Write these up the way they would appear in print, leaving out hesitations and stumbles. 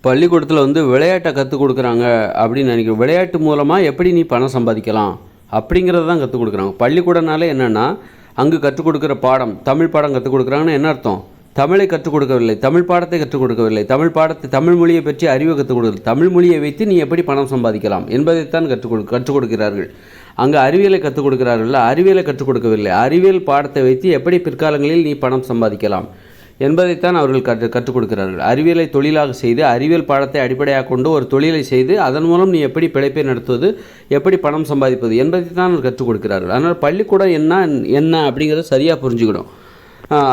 பள்ளிக்கூடத்தில் வந்து விளையாட்டை கற்றுக் கொடுக்குறாங்க அப்படின்னு நினைக்கிறேன். விளையாட்டு மூலமாக எப்படி நீ பணம் சம்பாதிக்கலாம் அப்படிங்கிறத தான் கற்றுக் கொடுக்குறாங்க. பள்ளிக்கூடனாலே என்னென்னா அங்கு கற்றுக் கொடுக்குற பாடம், தமிழ் பாடம் கற்றுக் கொடுக்குறாங்கன்னு என்ன அர்த்தம்? தமிழை கற்றுக் கொடுக்கவில்லை, தமிழ் பாடத்தை கற்றுக் கொடுக்கவில்லை, தமிழ் மொழியை பற்றி அறிவை கற்றுக் கொடுக்கவில்லை. தமிழ் மொழியை வைத்து நீ எப்படி பணம் சம்பாதிக்கலாம் என்பதைத்தான் கற்றுக் கொடுக்கிறார்கள். அங்கே அறிவியலை கற்றுக் கொடுக்கிறார்கள், அறிவியலை கற்றுக் கொடுக்கவில்லை. அறிவியல் பாடத்தை வைத்து எப்படி பிற்காலங்களில் நீ பணம் சம்பாதிக்கலாம் என்பதைத்தான் அவர்கள் கற்றுக் கொடுக்கிறார்கள். அறிவியலை தொழிலாக செய்து, அறிவியல் பாடத்தை அடிப்படையாக கொண்டு ஒரு தொழிலை செய்து அதன் மூலம் நீ எப்படி பிழைப்பை நடத்துவது, எப்படி பணம் சம்பாதிப்பது என்பதைத்தான் கற்றுக் கொடுக்கிறார்கள். அதனால் பள்ளிக்கூடம் என்ன அப்படிங்கிறத சரியாக புரிஞ்சுக்கணும்.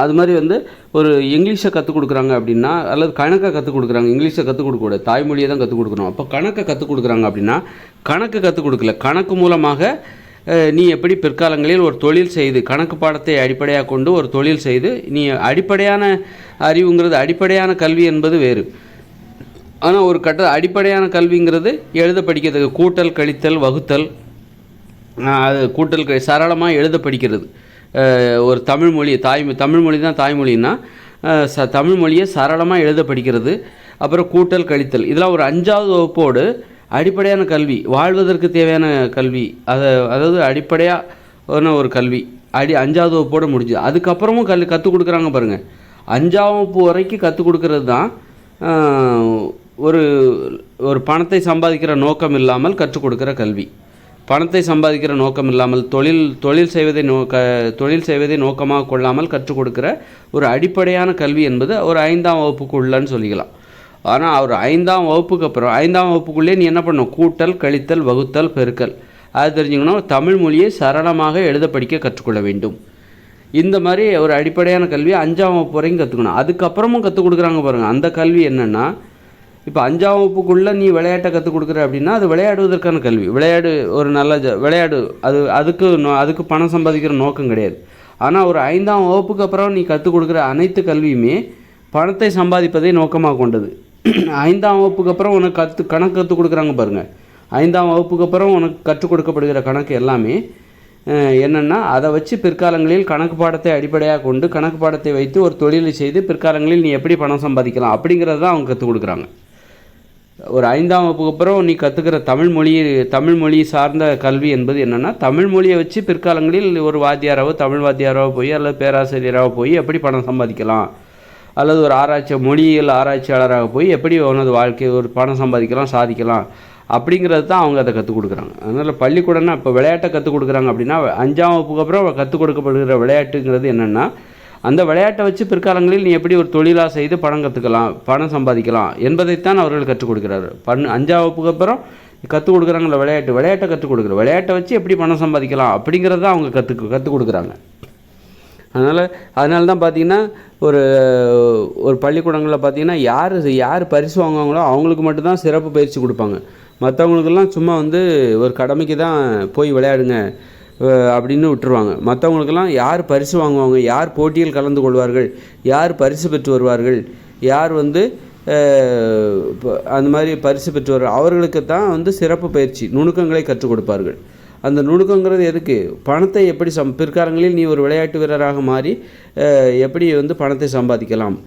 அது மாதிரி வந்து ஒரு இங்கிலீஷை கற்றுக் கொடுக்குறாங்க அப்படின்னா, அல்லது கணக்கை கற்றுக் கொடுக்குறாங்க. இங்கிலீஷை கற்றுக் கொடுக்கக்கூடாது, தாய்மொழியை தான் கற்றுக் கொடுக்கணும். அப்போ கணக்கை கற்றுக் கொடுக்குறாங்க அப்படின்னா கணக்கு கற்றுக் கொடுக்கல, கணக்கு மூலமாக நீ எப்படி பிற்காலங்களில் ஒரு தொழில் செய்து, கணக்கு பாடத்தை அடிப்படையாக கொண்டு ஒரு தொழில் செய்து நீ அடிப்படையான அறிவுங்கிறது, அடிப்படையான கல்வி என்பது வேறு. ஆனால் ஒரு அடிப்படையான கல்விங்கிறது எழுத படிக்கிறது, கூட்டல் கழித்தல் வகுத்தல், அது கூட்டல் சரளமாக எழுத படிக்கிறது. ஒரு தமிழ்மொழி தமிழ்மொழி தான் தாய்மொழின்னா தமிழ் மொழியை சரளமாக எழுத படிக்கிறது. அப்புறம் கூட்டல் கழித்தல், இதெல்லாம் ஒரு 5வது வகுப்போடு அடிப்படையான கல்வி, வாழ்வதற்கு தேவையான கல்வி, அதாவது அடிப்படையான ஒரு கல்வி 5வது வகுப்போடு முடிஞ்சுது. அதுக்கப்புறமும் கற்றுக் கொடுக்குறாங்க பாருங்கள். 5ஆம் வகுப்பு வரைக்கும் கற்றுக் கொடுக்கறது தான் ஒரு பணத்தை சம்பாதிக்கிற நோக்கம் இல்லாமல் கற்றுக் கொடுக்குற கல்வி. பணத்தை சம்பாதிக்கிற நோக்கம் இல்லாமல் தொழில் செய்வதை நோக்கமாக கொள்ளாமல் கற்றுக் கொடுக்குற ஒரு அடிப்படையான கல்வி என்பது ஒரு 5ஆம் வகுப்புக்குள்ளன்னு சொல்லிக்கலாம். ஆனால் ஒரு 5ஆம் வகுப்புக்கு அப்புறம் 5ஆம் வகுப்புக்குள்ளே நீ என்ன பண்ணணும்? கூட்டல் கழித்தல் வகுத்தல் பெருக்கல், அது தெரிஞ்சுக்கணும். தமிழ் மொழியை சரளமாக எழுத படிக்க கற்றுக்கொள்ள வேண்டும். இந்த மாதிரி ஒரு அடிப்படையான கல்வி 5ஆம் வகுப்பு வரைக்கும் கற்றுக்கணும். அதுக்கப்புறமும் கற்றுக் கொடுக்குறாங்க பாருங்கள். அந்த கல்வி என்னென்னா, இப்போ 5ஆம் வகுப்புக்குள்ளே நீ விளையாட்டை கற்றுக் கொடுக்குற அப்படின்னா அது விளையாடுவதற்கான கல்வி. ஒரு நல்ல விளையாடு, அதுக்கு பணம் சம்பாதிக்கிற நோக்கம் கிடையாது. ஆனால் ஒரு 5ஆம் வகுப்புக்கு அப்புறம் நீ கற்றுக் கொடுக்குற அனைத்து கல்வியுமே பணத்தை சம்பாதிப்பதை நோக்கமாக கொண்டது. 5ஆம் வகுப்புக்கு அப்புறம் உனக்கு கணக்கு கற்றுக் கொடுக்குறாங்க பாருங்கள். 5ஆம் வகுப்புக்கு அப்புறம் உனக்கு கற்றுக் கொடுக்கப்படுகிற கணக்கு எல்லாமே என்னென்னா, அதை வச்சு பிற்காலங்களில் கணக்கு பாடத்தை அடிப்படையாக கொண்டு கணக்கு பாடத்தை வைத்து ஒரு தொழிலை செய்து பிற்காலங்களில் நீ எப்படி பணம் சம்பாதிக்கலாம் அப்படிங்கிறது தான் அவங்க கற்றுக் கொடுக்குறாங்க. ஒரு 5ஆம் வகுப்புக்கு அப்புறம் நீ கற்றுக்கிற தமிழ் மொழி சார்ந்த கல்வி என்பது என்னென்னா, தமிழ் மொழியை வச்சு பிற்காலங்களில் ஒரு வாத்தியாராவோ, தமிழ் வாத்தியாராவோ போய் அல்லது பேராசிரியராக போய் எப்படி பணம் சம்பாதிக்கலாம், அல்லது ஒரு மொழியியல் ஆராய்ச்சியாளராக போய் எப்படி உனது வாழ்க்கை ஒரு பணம் சம்பாதிக்கலாம், சாதிக்கலாம் அப்படிங்கிறது தான் அவங்க அதை கற்றுக் கொடுக்குறாங்க. அதனால் பள்ளிக்கூடம்னா இப்போ விளையாட்டை கற்றுக் கொடுக்குறாங்க அப்படின்னா 5ஆம் வகுப்புக்கு அப்புறம் கற்றுக் கொடுக்கப்படுகிற விளையாட்டுங்கிறது என்னென்னா, அந்த விளையாட்டை வச்சு பிற்காலங்களில் நீ எப்படி ஒரு தொழிலாக செய்து பணம் சம்பாதிக்கலாம் என்பதைத்தான் அவர்கள் கற்றுக் கொடுக்குறாரு. 5ஆம் வகுப்புக்கு அப்புறம் கற்றுக் கொடுக்குறாங்கள விளையாட்டை கற்றுக் கொடுக்குற விளையாட்டை வச்சு எப்படி பணம் சம்பாதிக்கலாம் அப்படிங்கிறது தான் அவங்க கற்றுக் கொடுக்குறாங்க. அதனால தான் பார்த்திங்கன்னா ஒரு பள்ளிக்கூடங்களில் பார்த்திங்கன்னா யார் பரிசு வாங்குவாங்களோ அவங்களுக்கு மட்டும்தான் சிறப்பு பயிற்சி கொடுப்பாங்க. மற்றவங்களுக்கெல்லாம் சும்மா வந்து ஒரு கடமைக்கு தான் போய் விளையாடுங்க அப்படின்னு விட்டுருவாங்க. மற்றவங்களுக்கெல்லாம் யார் பரிசு வாங்குவாங்க, யார் போட்டியில் கலந்து கொள்வார்கள், யார் பரிசு பெற்று வருவார்கள், யார் வந்து அந்த மாதிரி பரிசு பெற்று வருவார்கள், அவர்களுக்கு தான் வந்து சிறப்பு பயிற்சி நுணுக்கங்களை கற்றுக் கொடுப்பார்கள். அந்த நுணுக்கங்கிறது எதுக்கு? பணத்தை எப்படி பிற்காலங்களில் நீ ஒரு விளையாட்டு வீரராக மாறி எப்படி வந்து பணத்தை சம்பாதிக்கலாம்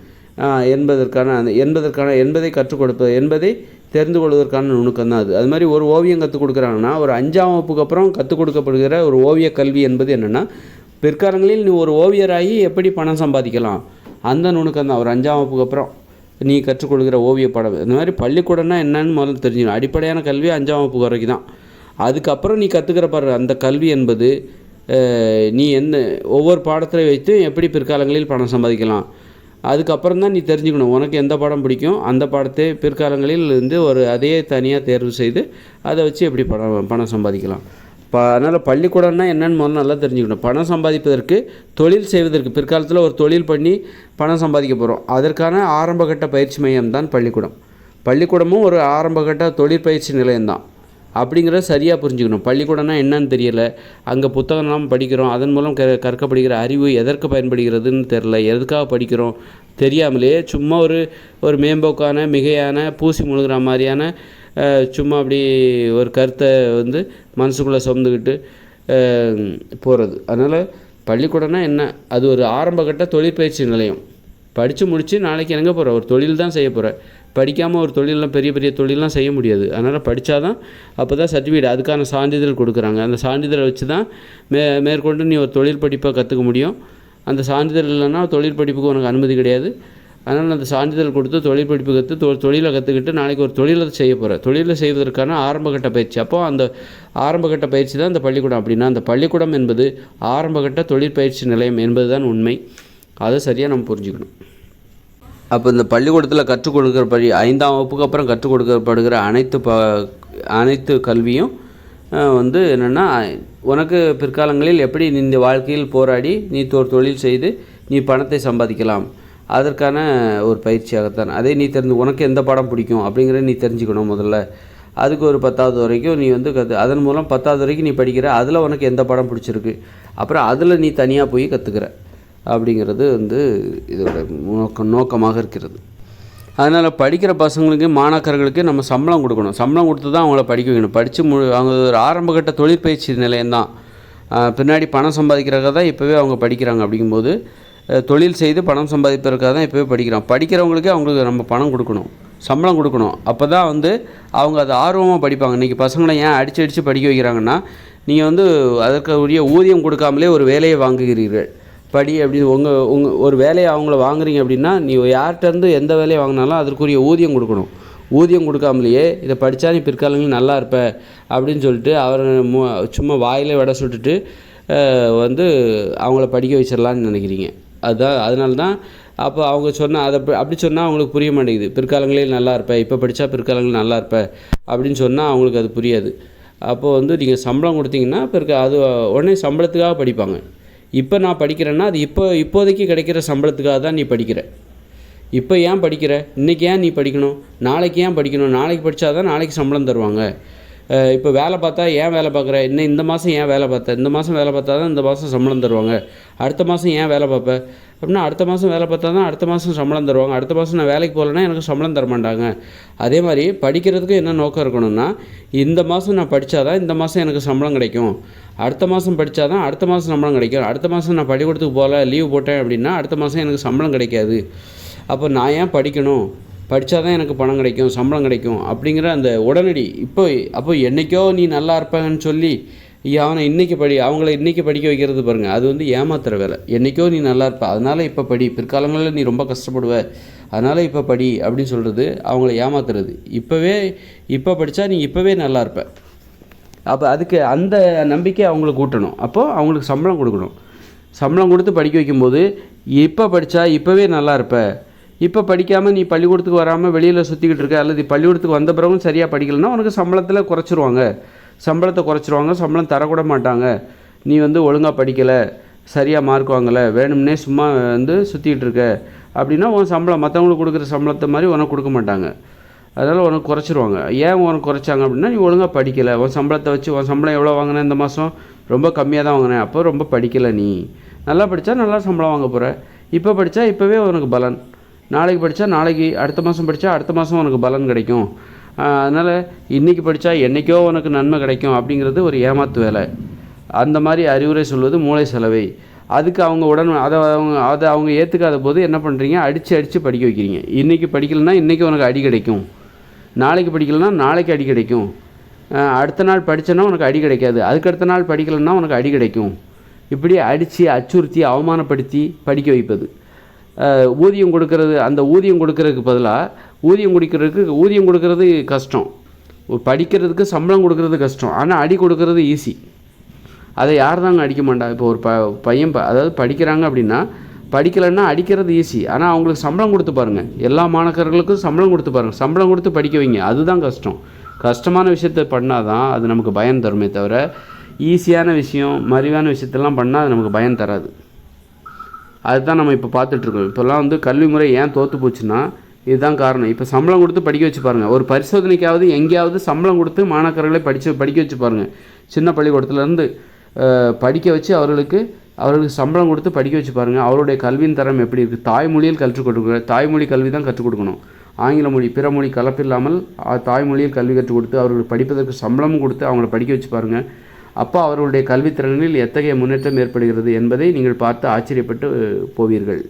என்பதை கற்றுக் கொடுப்பது, என்பதை தெரிந்து கொள்வதற்கான நுணுக்கம் தான் அது மாதிரி ஒரு ஓவியம் கற்றுக் கொடுக்குறாங்கன்னா, ஒரு 5ஆம் வகுப்புக்கு அப்புறம் கற்றுக் கொடுக்கப்படுகிற ஒரு ஓவிய கல்வி என்பது என்னென்னா, பிற்காலங்களில் நீ ஒரு ஓவியராகி எப்படி பணம் சம்பாதிக்கலாம் அந்த நுணுக்கம் தான் ஒரு 5ஆம் வகுப்புக்கு அப்புறம் நீ கற்றுக்கொள்கிற ஓவிய பாடம். இந்த மாதிரி பள்ளிக்கூடம்னா என்னன்னு முதல்ல தெரிஞ்சுக்கணும். அடிப்படையான கல்வி 5ஆம் வகுப்பு வரைக்கும் தான். அதுக்கப்புறம் நீ கற்றுக்கிற அந்த கல்வி என்பது நீ ஒவ்வொரு பாடத்தில் வைத்து எப்படி பிற்காலங்களில் பணம் சம்பாதிக்கலாம், அதுக்கப்புறம் தான் நீ தெரிஞ்சுக்கணும். உனக்கு எந்த பாடம் பிடிக்கும் அந்த பாடத்தை பிற்காலங்களில் அதையே தனியாக தேர்வு செய்து அதை வச்சு எப்படி பணம் சம்பாதிக்கலாம். அதனால் பள்ளிக்கூடம்னா என்னென்னு முதல்ல நல்லா தெரிஞ்சுக்கணும். பணம் சம்பாதிப்பதற்கு, தொழில் செய்வதற்கு, பிற்காலத்தில் ஒரு தொழில் பண்ணி பணம் சம்பாதிக்க போகிறோம், அதற்கான ஆரம்பகட்ட பயிற்சி மையம் தான் பள்ளிக்கூடம். பள்ளிக்கூடமும் ஒரு ஆரம்பகட்ட தொழிற்பயிற்சி நிலையம்தான் அப்படிங்கிறத சரியாக புரிஞ்சுக்கணும். பள்ளிக்கூடம்னா என்னன்னு தெரியலை, அங்கே புத்தகம்லாம் படிக்கிறோம், அதன் மூலம் கற்கப்படுகிற அறிவு எதற்கு பயன்படுகிறதுன்னு தெரில, எதுக்காக படிக்கிறோம் தெரியாமலே சும்மா ஒரு மேம்போக்கான மிகையான பூசி முழுகிற மாதிரியான சும்மா அப்படி ஒரு கருத்தை வந்து மனசுக்குள்ளே சுமந்துக்கிட்டு போகிறது. அதனால் பள்ளிக்கூடம்னா என்ன, அது ஒரு ஆரம்பகட்ட தொழிற்பயிற்சி நிலையம். படித்து முடித்து நாளைக்கு எங்கே போகிற, ஒரு தொழில் தான் செய்ய போகிற. படிக்காமல் ஒரு தொழிலெலாம் பெரிய பெரிய தொழிலெலாம் செய்ய முடியாது. அதனால் படித்தா தான் அப்போ தான் சர்டிஃபிகேட், அதுக்கான சான்றிதழ் கொடுக்குறாங்க. அந்த சான்றிதழை வச்சு தான் மேற்கொண்டு நீ ஒரு தொழில் படிப்பை கற்றுக்க முடியும். அந்த சான்றிதழ் இல்லைன்னா தொழில் படிப்புக்கு உனக்கு அனுமதி கிடையாது. அதனால் அந்த சான்றிதழ் கொடுத்து தொழில் படிப்பு கற்று தொழிலை கற்றுக்கிட்டு நாளைக்கு ஒரு தொழிலை செய்ய போகிற. தொழிலை செய்வதற்கான ஆரம்பகட்ட பயிற்சி. அப்போது அந்த ஆரம்பகட்ட பயிற்சி தான் இந்த பள்ளிக்கூடம். அப்படின்னா அந்த பள்ளிக்கூடம் என்பது ஆரம்பகட்ட தொழிற்பயிற்சி நிலையம் என்பது தான் உண்மை. அதை சரியாக நம்ம புரிஞ்சுக்கணும். அப்போ இந்த பள்ளிக்கூடத்தில் கற்றுக் கொடுக்குற 5ஆம் வகுப்புக்கு அப்புறம் கற்றுக் கொடுக்கப்படுகிற அனைத்து கல்வியும் என்னென்னா உனக்கு பிற்காலங்களில் எப்படி நீ இந்த வாழ்க்கையில் போராடி நீ தொழில் செய்து நீ பணத்தை சம்பாதிக்கலாம், அதற்கான ஒரு பயிற்சியாகத்தான். அதே நீ உனக்கு எந்த பாடம் பிடிக்கும் அப்படிங்கிறத நீ தெரிஞ்சுக்கணும் முதல்ல. அதுக்கு ஒரு 10வது வரைக்கும் நீ அதன் மூலம் 10வது வரைக்கும் நீ படிக்கிற, அதில் உனக்கு எந்த பாடம் பிடிச்சிருக்கு, அப்புறம் அதில் நீ தனியாக போய் கற்றுக்கிற அப்படிங்கிறது இதோட நோக்கமாக இருக்கிறது. அதனால் படிக்கிற பசங்களுக்கு மாணாக்கர்களுக்கு நம்ம சம்பளம் கொடுக்கணும். சம்பளம் கொடுத்து தான் அவங்கள படிக்க வைக்கணும். படித்து அவங்க ஒரு ஆரம்பகட்ட தொழிற்பயிற்சி நிலையம்தான். பின்னாடி பணம் சம்பாதிக்கிறதுக்காக தான் இப்போவே அவங்க படிக்கிறாங்க. அப்படிங்கும்போது தொழில் செய்து பணம் சம்பாதிப்பதற்காக தான் இப்போவே படிக்கிறான். படிக்கிறவங்களுக்கு அவங்களுக்கு நம்ம பணம் கொடுக்கணும், சம்பளம் கொடுக்கணும். அப்போ தான் அவங்க அதை ஆர்வமாக படிப்பாங்க. இன்றைக்கி பசங்களை ஏன் அடித்து படிக்க வைக்கிறாங்கன்னா, நீங்கள் அதற்கு உரிய ஊதியம் கொடுக்காமலே ஒரு வேலையை வாங்குகிறீர்கள். படி அப்படின்னு ஒரு வேலையை அவங்கள வாங்குறீங்க அப்படின்னா, நீ யார்கிட்டேருந்து எந்த வேலையை வாங்கினாலும் அதற்குரிய ஊதியம் கொடுக்கணும். ஊதியம் கொடுக்காமலேயே இதை படித்தா நீ பிற்காலங்களில் நல்லா இருப்ப அப்படின்னு சொல்லிட்டு அவர் சும்மா வாயிலே விட சுட்டுட்டு அவங்கள படிக்க வச்சிடலான்னு நினைக்கிறீங்க. அதனால தான் அப்போ அவங்க அப்படி சொன்னால் அவங்களுக்கு புரிய மாட்டேங்குது. பிற்காலங்களில் நல்லா இருப்பேன், இப்போ படித்தா பிற்காலங்களில் நல்லா இருப்பேன் அப்படின்னு சொன்னால் அவங்களுக்கு அது புரியாது. அப்போது நீங்கள் சம்பளம் கொடுத்தீங்கன்னா அது உடனே சம்பளத்துக்காக படிப்பாங்க. இப்போ நான் படிக்கிறேன்னா அது இப்போதைக்கு கிடைக்கிற சம்பளத்துக்காக தான் நீ படிக்கிற. இப்போ ஏன் படிக்கிற, இன்றைக்கி ஏன் நீ படிக்கணும், நாளைக்கு ஏன் படிக்கணும், நாளைக்கு படித்தா தான் நாளைக்கு சம்பளம் தருவாங்க. இப்போ வேலை பார்த்தா ஏன் வேலை பார்க்குற, இந்த மாதம் ஏன் வேலை பார்த்த, இந்த மாதம் வேலை பார்த்தா தான் இந்த மாதம் சம்பளம் தருவாங்க. அடுத்த மாதம் ஏன் வேலை பார்ப்பேன் அப்படின்னா, அடுத்த மாதம் வேலை பார்த்தா தான் அடுத்த மாதம் சம்பளம் தருவாங்க. அடுத்த மாதம் நான் வேலைக்கு போகலன்னா எனக்கு சம்பளம் தர மாட்டாங்க. அதே மாதிரி படிக்கிறதுக்கு என்ன நோக்கம் இருக்கணும்னா, இந்த மாதம் நான் படித்தா தான் இந்த மாதம் எனக்கு சம்பளம் கிடைக்கும், அடுத்த மாதம் படித்தா தான் அடுத்த மாதம் சம்பளம் கிடைக்கும். அடுத்த மாதம் நான் பள்ளிக்கூடத்துக்கு போகல, லீவு போட்டேன் அப்படின்னா அடுத்த மாதம் எனக்கு சம்பளம் கிடைக்காது. அப்போ நான் ஏன் படிக்கணும், படித்தா தான் எனக்கு பணம் கிடைக்கும், சம்பளம் கிடைக்கும் அப்படிங்கிற அந்த உடனடி அப்போ என்றைக்கோ நீ நல்லா இருப்பாங்கன்னு சொல்லி அவங்கள இன்றைக்கி படிக்க வைக்கிறது பாருங்கள், அது ஏமாத்துகிற வேலை. என்றைக்கோ நீ நல்லா இருப்ப, அதனால் இப்போ படி, பிற்காலங்களில் நீ ரொம்ப கஷ்டப்படுவ, அதனால் இப்போ படி அப்படின்னு சொல்கிறது அவங்கள ஏமாத்துறது. இப்போ படித்தா நீ இப்போவே நல்லா இருப்ப. அப்போ அதுக்கு அந்த நம்பிக்கை அவங்களுக்கு ஊட்டணும். அப்போது அவங்களுக்கு சம்பளம் கொடுக்கணும். சம்பளம் கொடுத்து படிக்க வைக்கும்போது இப்போ படித்தா இப்போவே நல்லா இருப்ப, இப்போ படிக்காமல் நீ பள்ளிக்கூடத்துக்கு வராமல் வெளியில் சுற்றிக்கிட்டு இருக்க, அல்லது பள்ளிக்கூடத்துக்கு வந்த பிறகும் சரியாக படிக்கலைன்னா உனக்கு சம்பளத்தை குறைச்சிருவாங்க. சம்பளம் தரக்கூட மாட்டாங்க. நீ ஒழுங்காக படிக்கலை, சரியாக மார்க் வாங்கலை, வேணும்னே சும்மா சுற்றிக்கிட்டு இருக்க அப்படின்னா உன் சம்பளம் மற்றவங்களுக்கு கொடுக்குற சம்பளத்தை மாதிரி உனக்கு கொடுக்க மாட்டாங்க. அதனால் உனக்கு குறைச்சிருவாங்க. ஏன் உனக்கு குறைச்சாங்க அப்படின்னா, நீ ஒழுங்காக படிக்கலை. உன் சம்பளத்தை வச்சு உன் சம்பளம் எவ்வளோ வாங்கினேன் இந்த மாதம், ரொம்ப கம்மியாக தான் வாங்கினேன், அப்போ ரொம்ப படிக்கலை. நீ நல்லா படித்தா நல்லா சம்பளம் வாங்க போகிற. இப்போ படித்தா இப்போவே உனக்கு பலன், நாளைக்கு படித்தா நாளைக்கு, அடுத்த மாதம் படித்தா அடுத்த மாதம் உனக்கு பலன் கிடைக்கும். அதனால் இன்றைக்கி படித்தா என்றைக்கோ உனக்கு நன்மை கிடைக்கும் அப்படிங்கிறது ஒரு ஏமாத்து வேலை. அந்த மாதிரி அறிவுரை சொல்வது மூளை செலவை. அதுக்கு அவங்க அதை அவங்க ஏற்றுக்காத போது என்ன பண்ணுறீங்க, அடித்து படிக்க வைக்கிறீங்க. இன்றைக்கி படிக்கலைன்னா இன்றைக்கி உனக்கு அடி கிடைக்கும், நாளைக்கு படிக்கலைன்னா நாளைக்கு அடி கிடைக்கும், அடுத்த நாள் படித்தேன்னா உனக்கு அடி கிடைக்காது, அதுக்கடுத்த நாள் படிக்கலைன்னா உனக்கு அடி கிடைக்கும். இப்படி அடித்து அச்சுறுத்தி அவமானப்படுத்தி படிக்க வைப்பது. ஊதியம் கொடுக்கறது, அந்த ஊதியம் கொடுக்கறதுக்கு பதிலாக ஊதியம் கொடுக்கறது கஷ்டம், படிக்கிறதுக்கு சம்பளம் கொடுக்கறது கஷ்டம், ஆனால் அடி கொடுக்கறது ஈஸி. அதை யார் தாங்க அடிக்க மாட்டா. இப்போ ஒரு பையன் அதாவது படிக்கிறாங்க அப்படின்னா, படிக்கலைன்னா அடிக்கிறது ஈஸி, ஆனால் அவங்களுக்கு சம்பளம் கொடுத்து பாருங்கள். எல்லா மாணவர்களுக்கும் சம்பளம் கொடுத்து பாருங்கள், சம்பளம் கொடுத்து படிக்க வைங்க. அதுதான் கஷ்டம். கஷ்டமான விஷயத்தை பண்ணால் தான் அது நமக்கு பயம் தருமே தவிர, ஈஸியான விஷயம் மலிவான விஷயத்தெல்லாம் பண்ணால் அது நமக்கு பயம் தராது. அதுதான் நம்ம இப்போ பார்த்துட்ருக்கோம். இப்போல்லாம் கல்வி முறை ஏன் தோற்று போச்சுன்னா இதுதான் காரணம். இப்போ சம்பளம் கொடுத்து படிக்க வச்சு பாருங்கள். ஒரு பரிசோதனைக்காவது எங்கேயாவது சம்பளம் கொடுத்து மாணவர்களை படிக்க வச்சு பாருங்கள். சின்ன பள்ளிக்கூடத்துலேருந்து படிக்க வச்சு அவர்களுக்கு சம்பளம் கொடுத்து படிக்க வச்சு பாருங்கள். அவருடைய கல்வியின் தரம் எப்படி இருக்குது. தாய்மொழியில் கற்றுக் கொடுக்குற, தாய்மொழி கல்வி தான் கற்றுக் கொடுக்கணும். ஆங்கில மொழி பிற மொழி கலப்பில்லாமல் தாய்மொழியில் கல்வி கற்றுக் கொடுத்து அவர்கள் படிப்பதற்கு சம்பளமும் கொடுத்து அவங்கள படிக்க வச்சு பாருங்கள். அப்போ அவர்களுடைய கல்வித்திறனில் எத்தகைய முன்னேற்றம் ஏற்படுகிறது என்பதை நீங்கள் பார்த்து ஆச்சரியப்பட்டு போவீர்கள்.